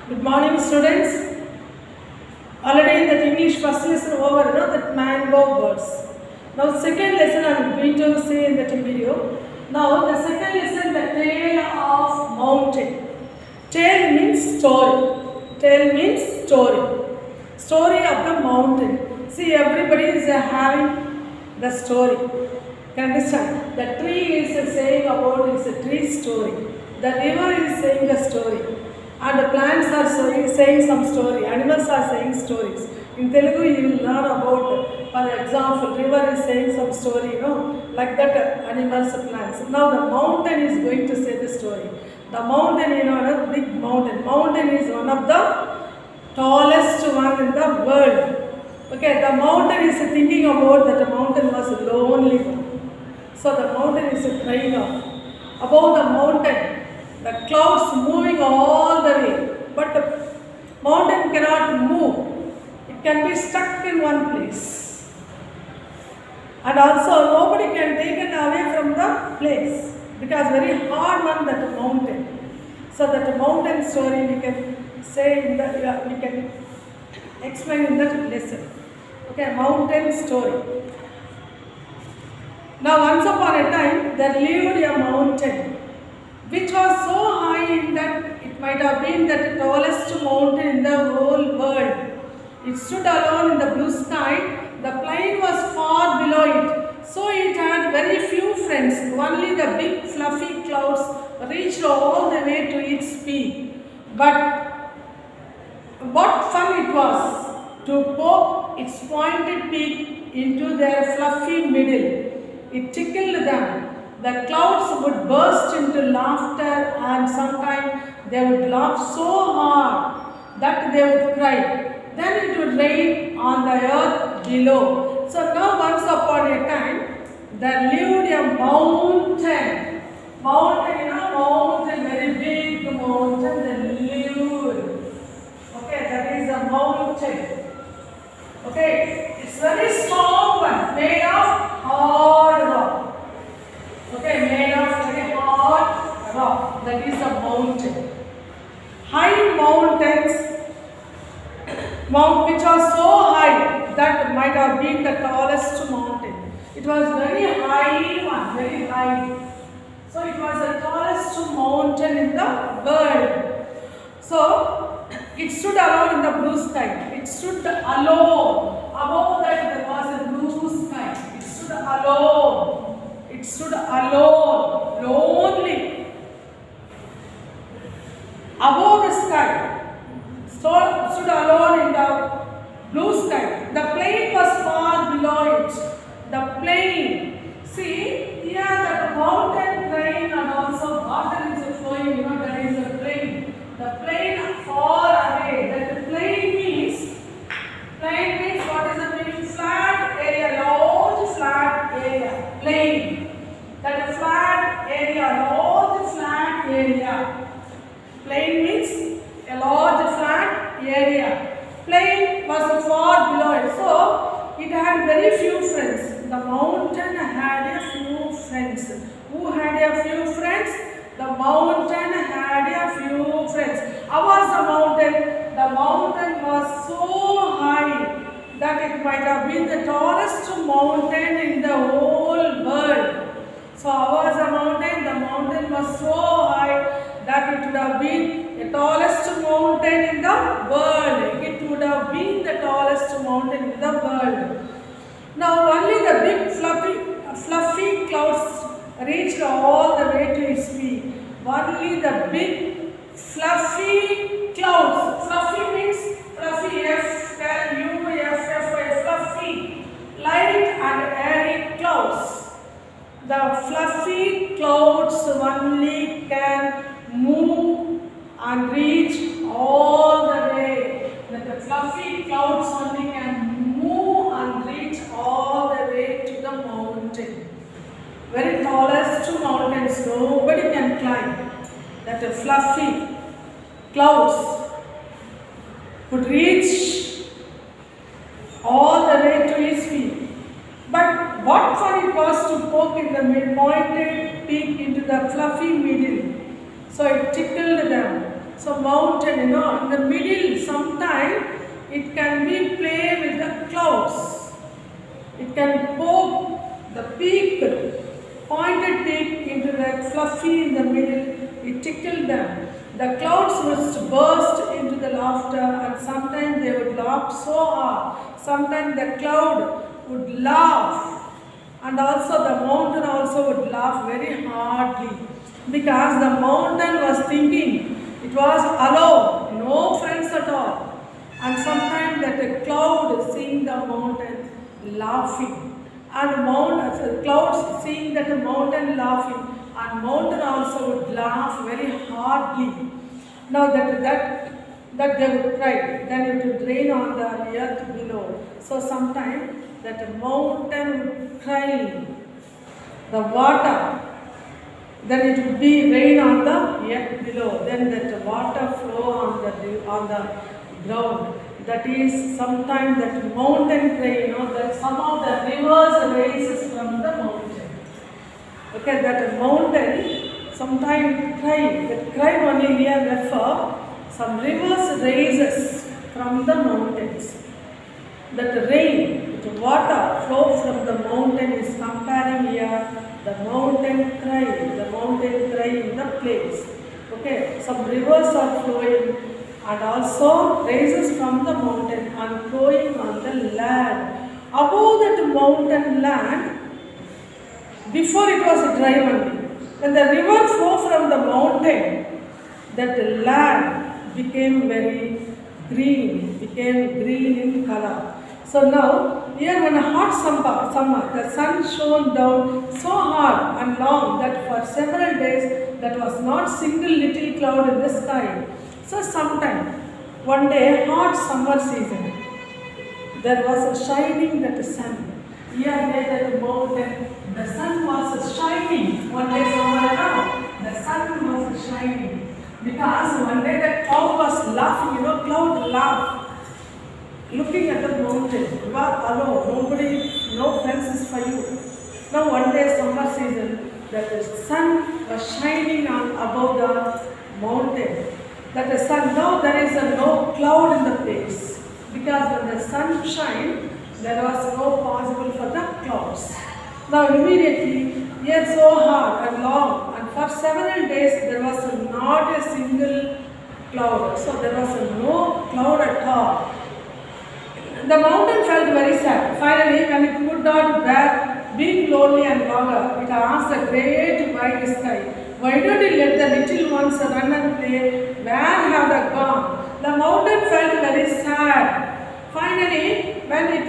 Good morning, students. Already that English first lesson over, that mango birds. Now second lesson I am going to say in that video. Now the second lesson, the tale of mountain. Tale means story. Tale means story. Story of the mountain. See, everybody is having the story. Can understand? The tree is saying about its tree story. The river is saying the story. And the plants are saying some story. Animals are saying stories. In Telugu, you will learn about, for example, river is saying some story, like that animals, plants. Now the mountain is going to say the story. The mountain, a big mountain. Mountain is one of the tallest one in the world. Okay, the mountain is thinking about that the mountain was a lonely one. So the mountain is crying out. Above the mountain, the clouds moving all the way, but the mountain cannot move. It can be stuck in one place. And also nobody can take it away from the place because very hard one that mountain. So that mountain story we can say in the, we can explain in that lesson. Okay, mountain story. Now once upon a time there lived a mountain which was so high that it might have been the tallest mountain in the whole world. It stood alone in the blue sky. The plain was far below it, so it had very few friends. Only the big fluffy clouds reached all the way to its peak. But what fun it was to poke its pointed peak into their fluffy middle. It tickled them. The clouds would burst into laughter, and sometimes they would laugh so hard that they would cry. Then it would rain on the earth below. So now once upon a time, there lived a mountain. Mountain, very big mountain, that lived. Okay, that is a mountain. Okay, it's very strong one, made of hard rock. Okay, made of very hard rock. That is a mountain. High mountains, which are so high that might have been the tallest mountain. It was very high one, very high. So it was the tallest mountain in the world. So it stood alone in the blue sky. It stood alone. Above that there was a blue sky. It stood alone. It stood alone, lonely. Above the sky, stood alone in the blue sky. The plain was far below it. The plain. See, here the mountain plain and also water is flowing, that is the plain. The plain far away. That plain means what is the meaning? Flat area, large flat area. Plain. That is flat area, large flat area. Plain means a large flat area. Plain was far below it, so it had very few friends. The mountain had a few friends. Who had a few friends? The mountain had a few friends. How was the mountain? The mountain was so high that it might have been the tallest mountain in the whole world. So how was the mountain? The mountain was so high that it would have been the tallest mountain in the world. It would have been the tallest mountain in the world. Now only the big fluffy clouds reached all the way to its peak. Only the big fluffy clouds. Fluffy means fluffy, F-L-U-F-F-Y, fluffy, light and airy clouds. The fluffy clouds only can move and reach all the way. The fluffy clouds only can move and reach all the way to the mountain. Very tallest mountains, nobody can climb. That the fluffy clouds could reach all the way to his feet. But what fun it was to poke in the pointed peak into the fluffy middle. So it tickled them. So mountain, in the middle, sometime it can be play with the clouds. It can poke the peak, pointed peak into the fluffy in the middle. It tickled them. The clouds must burst into the laughter, and sometimes they would laugh so hard. Sometimes the cloud would laugh, and also the mountain also would laugh very hardly, because the mountain was thinking it was alone, no friends at all. And sometimes that a cloud seeing the mountain laughing, and clouds seeing that the mountain laughing, and mountain also would laugh very hardly. Now that they would cry, then it would rain on the earth below. So sometimes that mountain would cry, the water, then it would be rain on the earth below. Then that water flow on the ground. That is sometimes that mountain cry, that some of the rivers rises from the mountain. Okay, that mountain sometimes cry. That cry only here refer some rivers rises from the mountains. That rain, the water flow from the mountain is comparing here the mountain cry in the place. Okay, some rivers are flowing and also rises from the mountain and flowing on the land. Above that mountain land, before it was dry only. When the river flow from the mountain, that land became very green, in color. So now, here when a hot summer, the sun shone down so hard and long that for several days there was not single little cloud in the sky. So sometime, one day, hot summer season, there was a shining that sun. Here near the mountain, the sun was shining. One day somewhere around, the sun was shining. Because one day the cloud was laughing, cloud laughed. Looking at the mountain, you are alone, nobody, no friends is for you. Now one day summer season, that the sun was shining on above the mountain. That the sun, now there is no cloud in the place. Because when the sun shines, there was no possible for the clouds. Now immediately, here so hard and long, and for several days there was not a single cloud. So there was no cloud at all. The mountain felt very sad. Finally, when it could not bear being lonely and longer, it asked the great wide sky, why don't you let the little ones run and play? Where have they gone? The mountain felt very sad. Finally, when it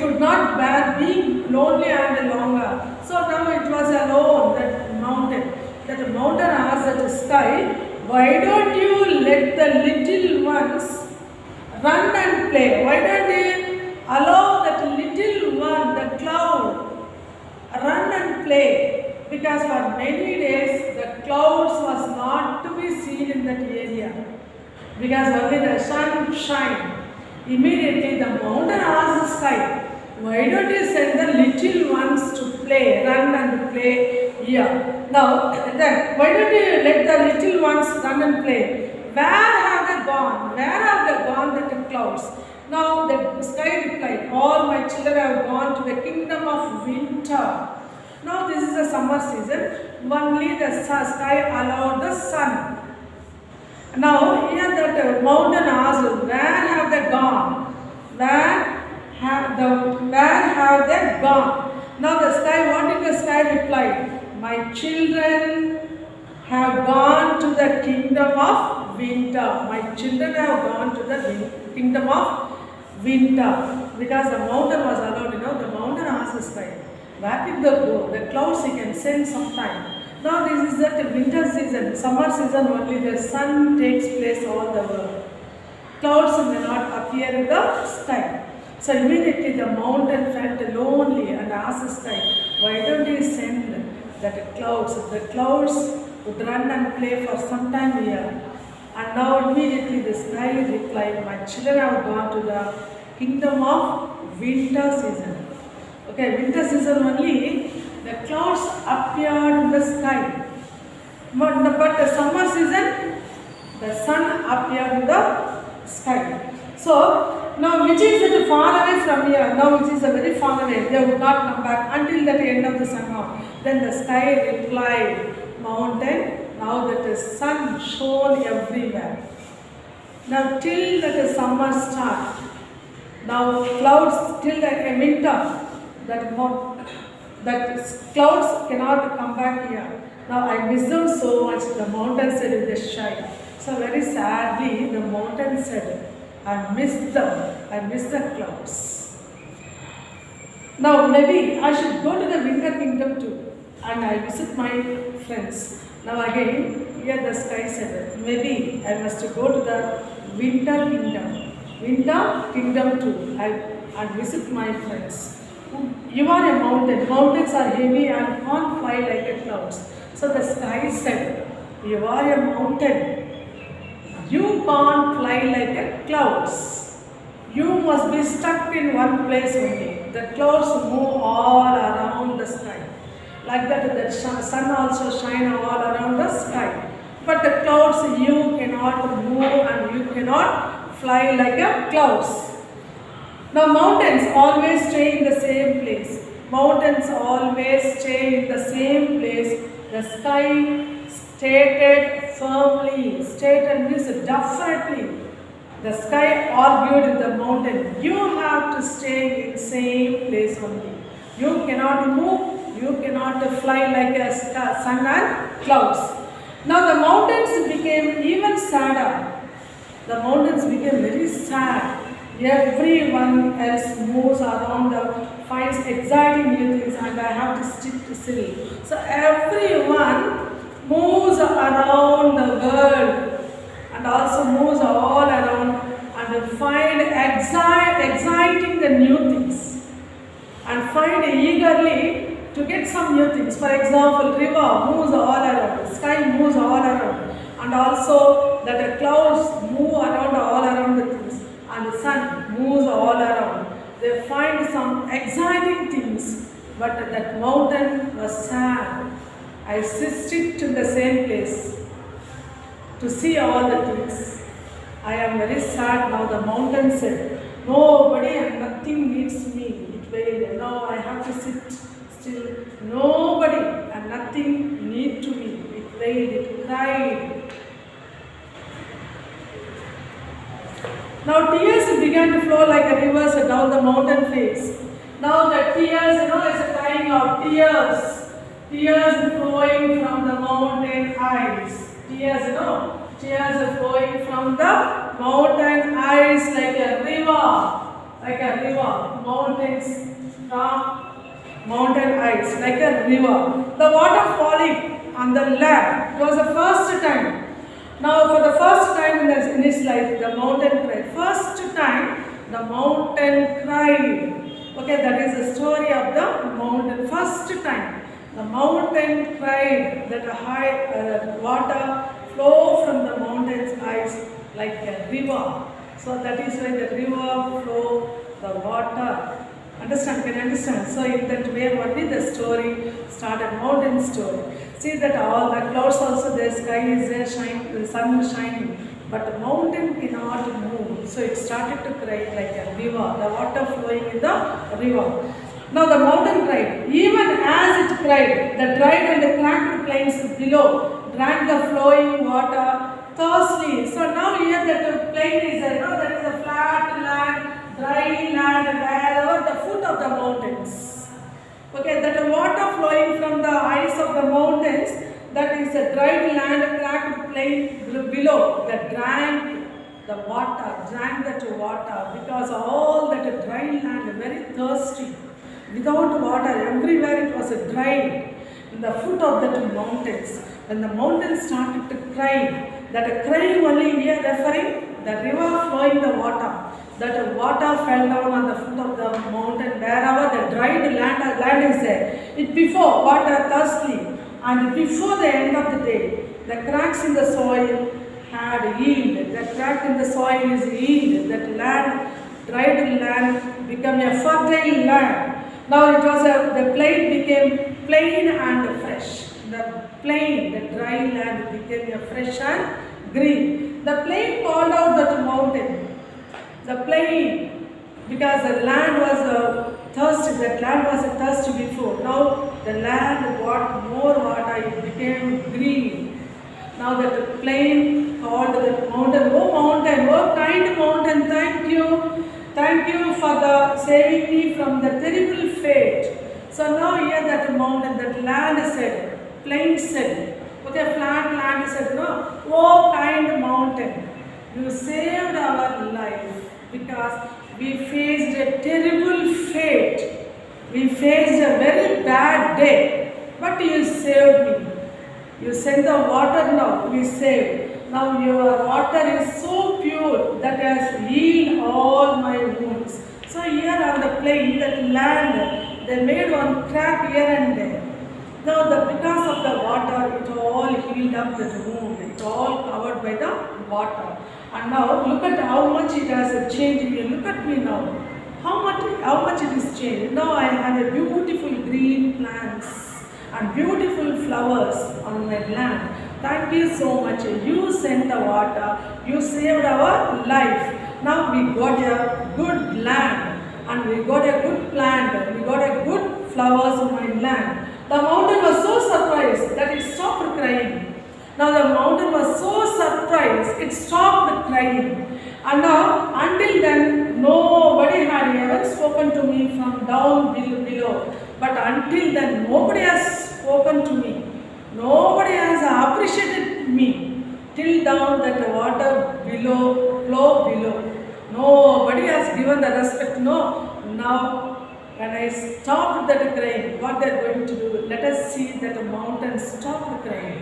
would not bear being lonely and longer. So now it was alone, that mountain. That mountain asked the sky, why don't you let the little ones run and play? Why don't you allow that little one, the cloud, run and play? Because for many days the clouds was not to be seen in that area. Because only the sun shine. Immediately the mountain asked the sky, why don't you send the little ones to play, run and play here? Now, then, why don't you let the little ones run and play? Where have they gone? Where have they gone, the clouds? Now the sky replied, all my children have gone to the kingdom of winter. Now this is the summer season, only the sky allowed the sun. Now here that mountain asked, where have they gone? Where have they gone? Now the sky, what did the sky reply? My children have gone to the kingdom of winter. My children have gone to the kingdom of winter. Because the mountain was allowed, the mountain asked the sky, where did they go? The clouds you can send sometime. Now this is the winter season, summer season only the sun takes place all the world. Clouds may not appear in the sky. So immediately the mountain felt lonely and asked the sky, why don't you send that clouds? The clouds would run and play for some time here. And now immediately the sky replied, my children have gone to the kingdom of winter season. Okay, winter season only, the clouds appeared in the sky. But the summer season, The sun appeared in the sky. So now which is it far away from here? Now which is very far away. They would not come back until the end of the summer. Then the sky replied, mountain, now that the sun shone everywhere. Now till that the summer start. Now clouds till the winter. That clouds cannot come back here. Now I miss them so much. The mountain said with a shy. So very sadly the mountain said, I miss them. I miss the clouds. Now maybe I should go to the winter kingdom too. And I visit my friends. Now again, here the sky said, maybe I must go to the winter kingdom. Winter kingdom too. And visit my friends. You are a mountain. Mountains are heavy and can't fly like a clouds. So the sky said, you are a mountain. You can't fly like a clouds. You must be stuck in one place only. The clouds move all around the sky. Like that, the sun also shines all around the sky. But the clouds, you cannot move and you cannot fly like a clouds. Now mountains always stay in the same place. Mountains always stay in the same place. The sky stated firmly. Stated means definitely. The sky argued with the mountain. You have to stay in same place only. You cannot move. You cannot fly like a sun and clouds. Now the mountains became even sadder. The mountains became very sad. Everyone else moves around, finds exciting new things, and I have to stick still. So everyone moves around the world and also moves all around and find exciting the new things and find eagerly to get some new things. For example, river moves all around, sky moves all around, and also that the clouds move around all around the things. And the sun moves all around. They find some exciting things, but that mountain was sad. I sit in the same place to see all the things. I am very sad now. The mountain said, nobody and nothing needs me. It wailed. Now I have to sit still. Nobody and nothing need to me. It wailed. It cried. Now tears began to flow like a rivers down the mountain face. Now the tears, is a crying out. Tears flowing from the mountain eyes. Tears flowing from the mountain eyes like a river. Mountains from mountain eyes like a river. The water falling on the land. It was the first time. Now for the first time in his life, the mountain cried. First time, the mountain cried. Okay, that is the story of the mountain. First time, the mountain cried that water flow from the mountain's eyes like a river. So that is why the river flow the water. Understand? Can you understand? So in that way, only the story started, mountain story. See that all the clouds also, the sky is there, the sun is shining, but the mountain cannot move. So it started to cry like a river, the water flowing in the river. Now the mountain cried. Even as it cried, the dried and cracked plains below drank the flowing water thirstily. So now here that plain is there, that is a flat land, dry land, wherever the foot of the mountains. Okay, that water flowing from the eyes of the mountains, that is a dried land, cracked plain below, that drank that water, because all that dry land, very thirsty, without water, everywhere it was dried, in the foot of the mountains. When the mountains started to cry, that cry only here referring the river flowing the water. That water fell down on the foot of the mountain, wherever the dried land is there. It before water thirstily, and before the end of the day, the cracks in the soil had healed. The crack in the soil is healed. That land, dried land, became a fertile land. Now it was the plain became plain and fresh. The plain, the dry land became a fresh and green. The plain called out that mountain. The plain, because the land was thirsty, that land was thirsty before. Now the land got more water, it became green. Now that the plain called the mountain, oh kind mountain, thank you. Thank you for the saving me from the terrible fate. So now here that mountain, that land said, plain said, okay, flat land said, no, oh kind mountain, you saved our life because we faced a terrible fate. We faced a very bad day, but you saved me. You sent the water now, we saved. Now your water is so pure that has healed all my wounds. So here on the plain, that land, they made one crack here and there. Now because of the water, it all healed up that wound. It all covered by the water. And now look at how much it has changed. You look at me now. How much it is changed. Now I have a beautiful green plants and beautiful flowers on my land. Thank you so much. You sent the water. You saved our life. Now we got a good land and we got a good plant. We got a good flowers on my land. The mountain was so surprised that it stopped crying. Now the mountain was so surprised it stopped crying. And now until then nobody had ever spoken to me from down below. But until then nobody has spoken to me. Nobody has appreciated me till down that the water below, flow below. Nobody has given the respect. No. Now when I stopped that crying, what they are going to do? Let us see that the mountain stopped crying.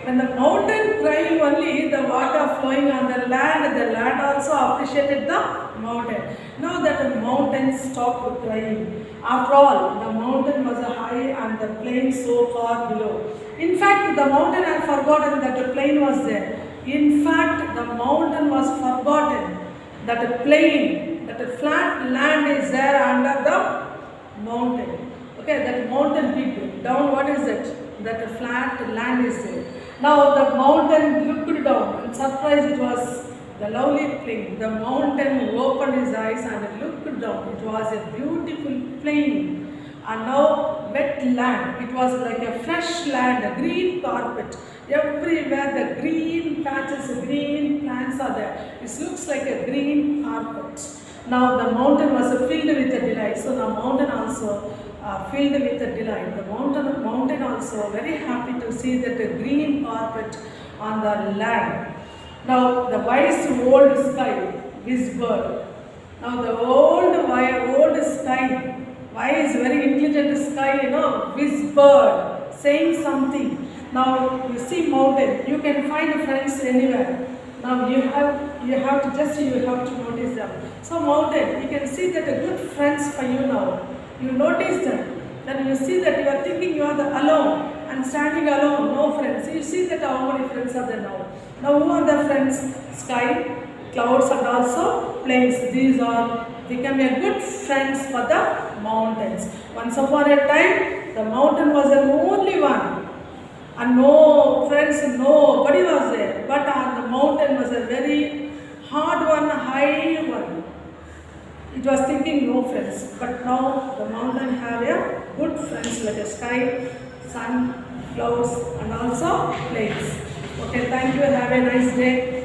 When the mountain crying only, the water flowing on the land also appreciated the mountain. Now that the mountain stopped crying. After all, the mountain was high and the plain so far below. In fact, the mountain had forgotten that the plain was there. In fact, the mountain was forgotten that the plain, that the flat land is there under the mountain. Okay, that mountain big. Down, what is it? That the flat land is there. Now the mountain looked down and surprised it was the lovely plain. The mountain opened his eyes and looked down. It was a beautiful plain. And now wet land. It was like a fresh land, a green carpet. Everywhere the green patches, green plants are there. It looks like a green carpet. Now the mountain was filled with a delight. So the mountain also filled with a delight. The mountain also very happy to see that the green carpet on the land. Now the wise old sky whispered. Now the old sky, wise, very intelligent sky, whispered, saying something. Now you see mountain, you can find friends anywhere. Now you have to notice them. So mountain, you can see that a good friends for you now. You notice them. Then you see that you are thinking you are alone and standing alone, no friends. You see that how many friends are there now. Now who are the friends? Sky, clouds and also plains. These are become a good friends for the mountains. Once upon a time, the mountain was the only one. And no friends, nobody was there. But on the mountain was a very hard one, high one. It was thinking no friends. But now the mountain have a good friends like a sky, sun, clouds and also plains. Okay, thank you. Have a nice day.